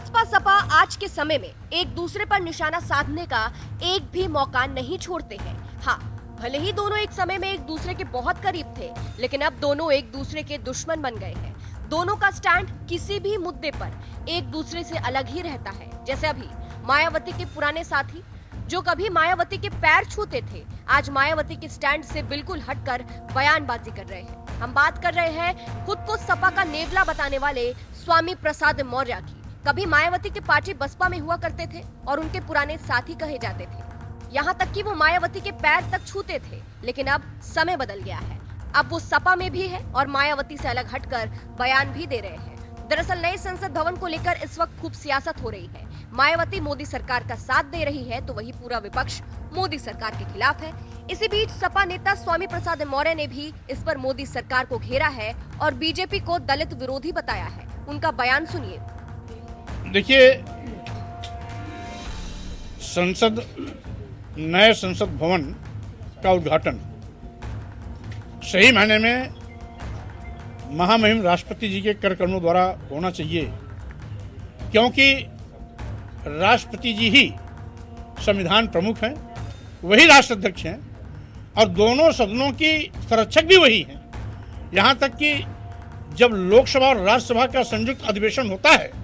बसपा सपा आज के समय में एक दूसरे पर निशाना साधने का एक भी मौका नहीं छोड़ते हैं। हाँ, भले ही दोनों एक समय में एक दूसरे के बहुत करीब थे, लेकिन अब दोनों एक दूसरे के दुश्मन बन गए हैं। दोनों का स्टैंड किसी भी मुद्दे पर एक दूसरे से अलग ही रहता है। जैसे अभी मायावती के पुराने साथी जो कभी मायावती के पैर छूते थे, आज मायावती के स्टैंड से बिल्कुल हटकर बयानबाजी कर रहे हैं। हम बात कर रहे हैं खुद को सपा का नेवला बताने वाले स्वामी प्रसाद मौर्य की। कभी मायावती के पार्टी बसपा में हुआ करते थे और उनके पुराने साथी कहे जाते थे। यहाँ तक कि वो मायावती के पैर तक छूते थे, लेकिन अब समय बदल गया है। अब वो सपा में भी है और मायावती से अलग हटकर बयान भी दे रहे हैं। दरअसल नए संसद भवन को लेकर इस वक्त खूब सियासत हो रही है। मायावती मोदी सरकार का साथ दे रही है तो वही पूरा विपक्ष मोदी सरकार के खिलाफ है। इसी बीच सपा नेता स्वामी प्रसाद मौर्य ने भी इस पर मोदी सरकार को घेरा है और बीजेपी को दलित विरोधी बताया है। उनका बयान सुनिए। देखिए, नए संसद भवन का उद्घाटन सही मायने में महामहिम राष्ट्रपति जी के कार्यक्रमों द्वारा होना चाहिए, क्योंकि राष्ट्रपति जी ही संविधान प्रमुख हैं, वही राष्ट्राध्यक्ष हैं और दोनों सदनों की संरक्षक भी वही हैं। यहाँ तक कि जब लोकसभा और राज्यसभा का संयुक्त अधिवेशन होता है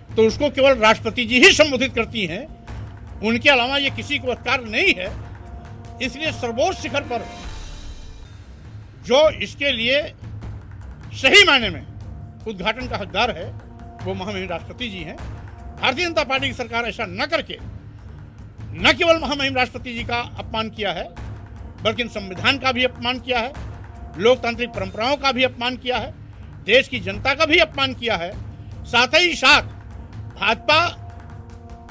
तो उसको केवल राष्ट्रपति जी ही संबोधित करती हैं, उनके अलावा ये किसी को अधिकार नहीं है। इसलिए सर्वोच्च शिखर पर जो इसके लिए सही मायने में उद्घाटन का हकदार है वो महामहिम राष्ट्रपति जी हैं। भारतीय जनता पार्टी की सरकार ऐसा न करके न केवल महामहिम राष्ट्रपति जी का अपमान किया है, बल्कि संविधान का भी अपमान किया है, लोकतांत्रिक परंपराओं का भी अपमान किया है, देश की जनता का भी अपमान किया है। साथ ही साथ भाजपा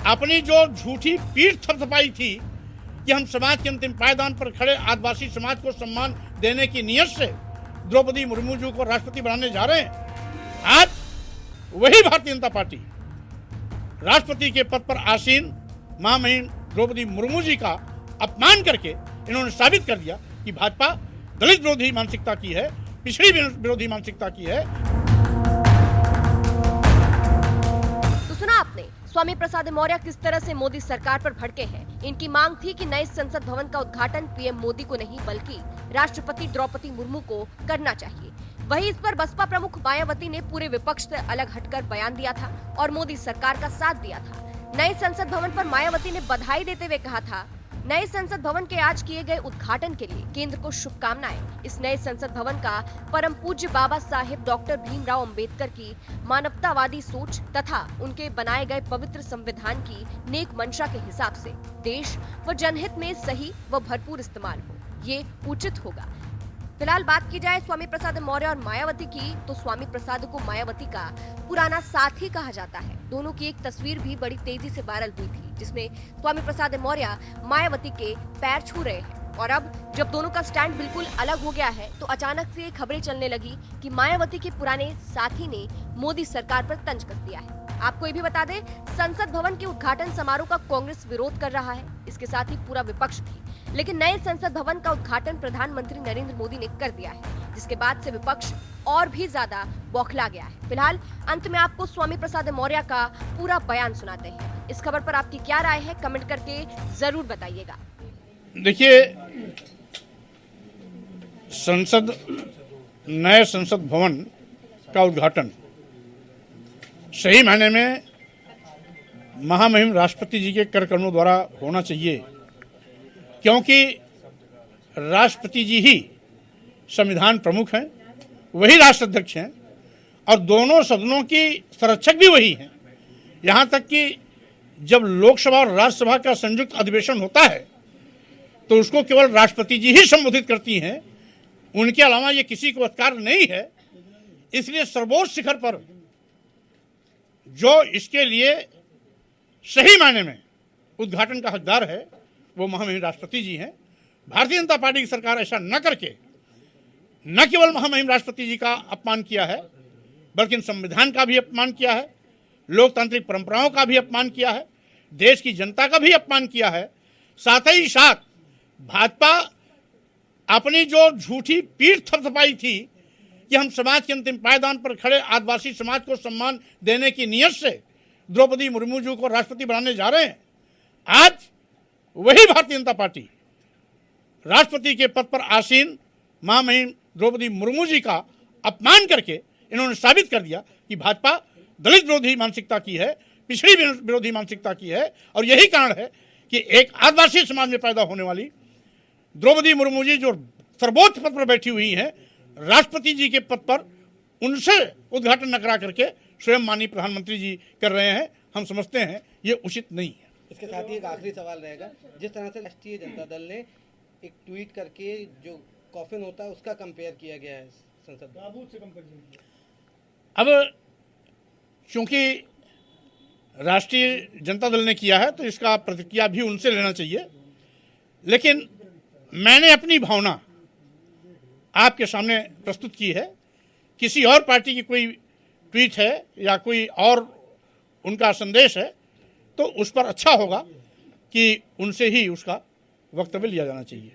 अपनी जो झूठी पीठ थपथपाई थी कि हम समाज के अंतिम पायदान पर खड़े आदिवासी समाज को सम्मान देने की नीयत से द्रौपदी मुर्मू जी को राष्ट्रपति बनाने जा रहे हैं, आज वही भारतीय जनता पार्टी राष्ट्रपति के पद पर आसीन महामहिम द्रौपदी मुर्मू जी का अपमान करके इन्होंने साबित कर दिया कि भाजपा दलित विरोधी मानसिकता की है, पिछड़ी विरोधी मानसिकता की है। तो सुना आपने स्वामी प्रसाद मौर्य किस तरह से मोदी सरकार पर भड़के हैं। इनकी मांग थी कि नए संसद भवन का उद्घाटन पीएम मोदी को नहीं बल्कि राष्ट्रपति द्रौपदी मुर्मू को करना चाहिए। वहीं इस पर बसपा प्रमुख मायावती ने पूरे विपक्ष से अलग हटकर बयान दिया था और मोदी सरकार का साथ दिया था। नए संसद भवन पर मायावती ने बधाई देते हुए कहा था, नए संसद भवन के आज किए गए उद्घाटन के लिए केंद्र को शुभकामनाएं। इस नए संसद भवन का परम पूज्य बाबा साहेब डॉक्टर भीमराव अंबेडकर की मानवतावादी सोच तथा उनके बनाए गए पवित्र संविधान की नेक मंशा के हिसाब से देश व जनहित में सही व भरपूर इस्तेमाल हो, ये उचित होगा। फिलहाल बात की जाए स्वामी प्रसाद मौर्य और मायावती की, तो स्वामी प्रसाद को मायावती का पुराना साथी कहा जाता है। दोनों की एक तस्वीर भी बड़ी तेजी से वायरल हुई थी, जिसमें स्वामी प्रसाद मौर्य मायावती के पैर छू रहे हैं। और अब जब दोनों का स्टैंड बिल्कुल अलग हो गया है तो अचानक से खबरें चलने लगी कि मायावती के पुराने साथी ने मोदी सरकार पर तंज कस दिया है। आपको ये भी बता दें, संसद भवन के उद्घाटन समारोह का कांग्रेस विरोध कर रहा है, इसके साथ ही पूरा विपक्ष भी। लेकिन नए संसद भवन का उद्घाटन प्रधानमंत्री नरेंद्र मोदी ने कर दिया है, जिसके बाद से विपक्ष और भी ज्यादा बौखला गया है। फिलहाल अंत में आपको स्वामी प्रसाद मौर्य का पूरा बयान सुनाते हैं। इस खबर पर आपकी क्या राय है, कमेंट करके जरूर बताइएगा। देखिए, नए संसद भवन का उद्घाटन सही मायने में महामहिम राष्ट्रपति जी के कार्यक्रमों द्वारा होना चाहिए, क्योंकि राष्ट्रपति जी ही संविधान प्रमुख हैं, वही राष्ट्राध्यक्ष हैं और दोनों सदनों की संरक्षक भी वही हैं। यहाँ तक कि जब लोकसभा और राज्यसभा का संयुक्त अधिवेशन होता है तो उसको केवल राष्ट्रपति जी ही संबोधित करती हैं, उनके अलावा ये किसी को अधिकार नहीं है। इसलिए सर्वोच्च शिखर पर जो इसके लिए सही मायने में उद्घाटन का हकदार है वो महामहिम राष्ट्रपति जी हैं। भारतीय जनता पार्टी की सरकार ऐसा न करके न केवल महामहिम राष्ट्रपति जी का अपमान किया है, बल्कि संविधान का भी अपमान किया है, लोकतांत्रिक परंपराओं का भी अपमान किया है, देश की जनता का भी अपमान किया है। साथ ही साथ भाजपा अपनी जो झूठी पीठ थपथपाई थी कि हम समाज के अंतिम पायदान पर खड़े आदिवासी समाज को सम्मान देने की नीयत से द्रौपदी मुर्मू जी को राष्ट्रपति बनाने जा रहे हैं, आज वही भारतीय जनता पार्टी राष्ट्रपति के पद पर आसीन महामहिम द्रौपदी मुर्मू जी का अपमान करके इन्होंने साबित कर दिया कि भाजपा दलित विरोधी मानसिकता की है, पिछड़ी विरोधी मानसिकता की है। और यही कारण है कि एक आदिवासी समाज में पैदा होने वाली द्रौपदी मुर्मू जी जो सर्वोच्च पद पर बैठी हुई हैं, राष्ट्रपति जी के पद पर उनसे उद्घाटन न करा करके स्वयं माननीय प्रधानमंत्री जी कर रहे हैं। हम समझते हैं ये उचित नहीं है। इसके साथ ही एक आखिरी सवाल रहेगा, जिस तरह से राष्ट्रीय जनता दल ने एक ट्वीट करके जो कॉफिन होता है उसका कंपेयर किया गया है संसद में। अब क्योंकि राष्ट्रीय जनता दल ने किया है तो इसका प्रतिक्रिया भी उनसे लेना चाहिए, लेकिन मैंने अपनी भावना आपके सामने प्रस्तुत की है। किसी और पार्टी की कोई ट्वीट है या कोई और उनका संदेश है तो उस पर अच्छा होगा कि उनसे ही उसका वक्तव्य लिया जाना चाहिए।